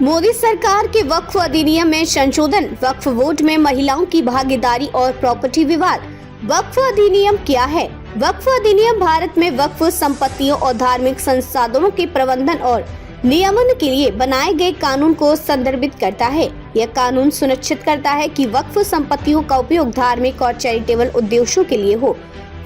मोदी सरकार के वक्फ अधिनियम में संशोधन, वक्फ बोर्ड में महिलाओं की भागीदारी और प्रॉपर्टी विवाद। वक्फ अधिनियम क्या है? वक्फ अधिनियम भारत में वक्फ संपत्तियों और धार्मिक संसाधनों के प्रबंधन और नियमन के लिए बनाए गए कानून को संदर्भित करता है। यह कानून सुनिश्चित करता है कि वक्फ संपत्तियों का उपयोग धार्मिक और चैरिटेबल उद्देश्यों के लिए हो।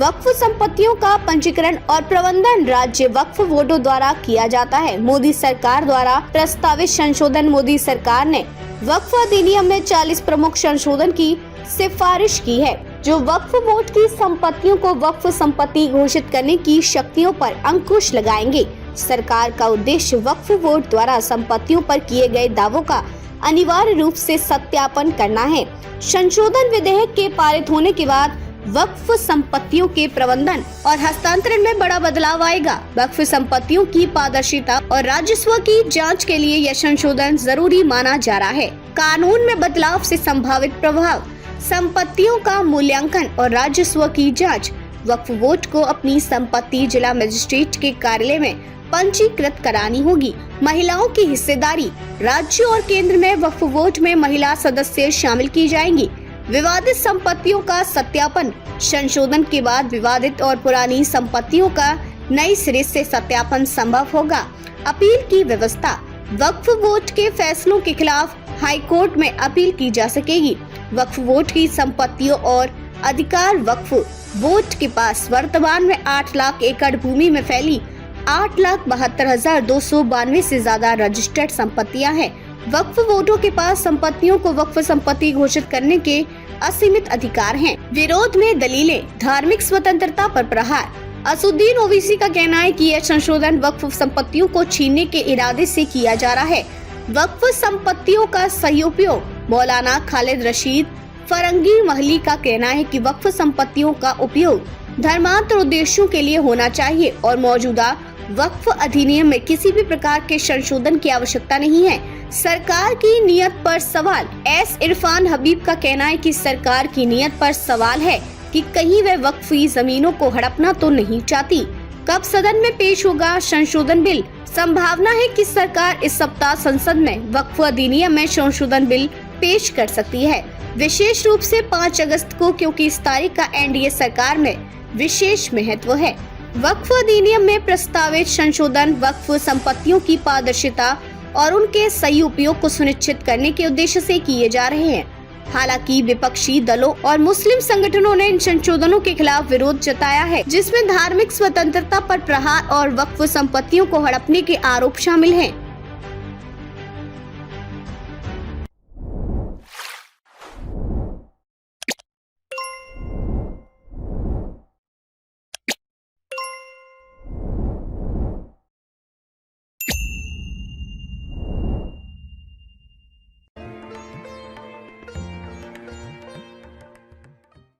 वक्फ संपत्तियों का पंजीकरण और प्रबंधन राज्य वक्फ बोर्डों द्वारा किया जाता है। मोदी सरकार द्वारा प्रस्तावित संशोधन। मोदी सरकार ने वक्फ अधिनियम में 40 प्रमुख संशोधन की सिफारिश की है, जो वक्फ बोर्ड की संपत्तियों को वक्फ संपत्ति घोषित करने की शक्तियों पर अंकुश लगाएंगे। सरकार का उद्देश्य वक्फ बोर्ड द्वारा संपत्तियों पर किए गए दावों का अनिवार्य रूप से सत्यापन करना है। संशोधन विधेयक के पारित होने के बाद वक्फ संपत्तियों के प्रबंधन और हस्तांतरण में बड़ा बदलाव आएगा। वक्फ संपत्तियों की पारदर्शिता और राजस्व की जांच के लिए यह संशोधन जरूरी माना जा रहा है। कानून में बदलाव से संभावित प्रभाव, संपत्तियों का मूल्यांकन और राजस्व की जांच। वक्फ बोर्ड को अपनी संपत्ति जिला मजिस्ट्रेट के कार्यालय में पंजीकृत करानी होगी। महिलाओं की हिस्सेदारी, राज्य और केंद्र में वक्फ बोर्ड में महिला सदस्य शामिल की जाएंगी। विवादित संपत्तियों का सत्यापन, संशोधन के बाद विवादित और पुरानी संपत्तियों का नए सिरे से सत्यापन संभव होगा। अपील की व्यवस्था, वक्फ बोर्ड के फैसलों के खिलाफ हाई कोर्ट में अपील की जा सकेगी। वक्फ बोर्ड की संपत्तियों और अधिकार, वक्फ बोर्ड के पास वर्तमान में 8 लाख एकड़ भूमि में फैली 8,72,292 से ज्यादा रजिस्टर्ड संपत्तियां हैं। वक्फ बोर्डों के पास संपत्तियों को वक्फ संपत्ति घोषित करने के असीमित अधिकार हैं। विरोध में दलीलें, धार्मिक स्वतंत्रता पर प्रहार। असुद्दीन ओवैसी का कहना है कि यह संशोधन वक्फ संपत्तियों को छीनने के इरादे से किया जा रहा है। वक्फ संपत्तियों का सही उपयोग, मौलाना खालिद रशीद फरंगी महली का कहना है कि वक्फ संपत्तियों का उपयोग धर्मांतर उद्देश्यों के लिए होना चाहिए और मौजूदा वक्फ अधिनियम में किसी भी प्रकार के संशोधन की आवश्यकता नहीं है। सरकार की नीयत पर सवाल, एस इरफान हबीब का कहना है कि सरकार की नीयत पर सवाल है कि कहीं वह वक्फी जमीनों को हड़पना तो नहीं चाहती। कब सदन में पेश होगा संशोधन बिल? संभावना है कि सरकार इस सप्ताह संसद में वक्फ अधिनियम में संशोधन बिल पेश कर सकती है, विशेष रूप से 5 अगस्त को, क्योंकि इस तारीख का एनडीए सरकार में विशेष महत्व है। वक्फ अधिनियम में प्रस्तावित संशोधन वक्फ संपत्तियों की पारदर्शिता और उनके सही उपयोग को सुनिश्चित करने के उद्देश्य से किए जा रहे हैं। हालांकि विपक्षी दलों और मुस्लिम संगठनों ने इन संशोधनों के खिलाफ विरोध जताया है, जिसमें धार्मिक स्वतंत्रता पर प्रहार और वक्फ संपत्तियों को हड़पने के आरोप शामिल हैं।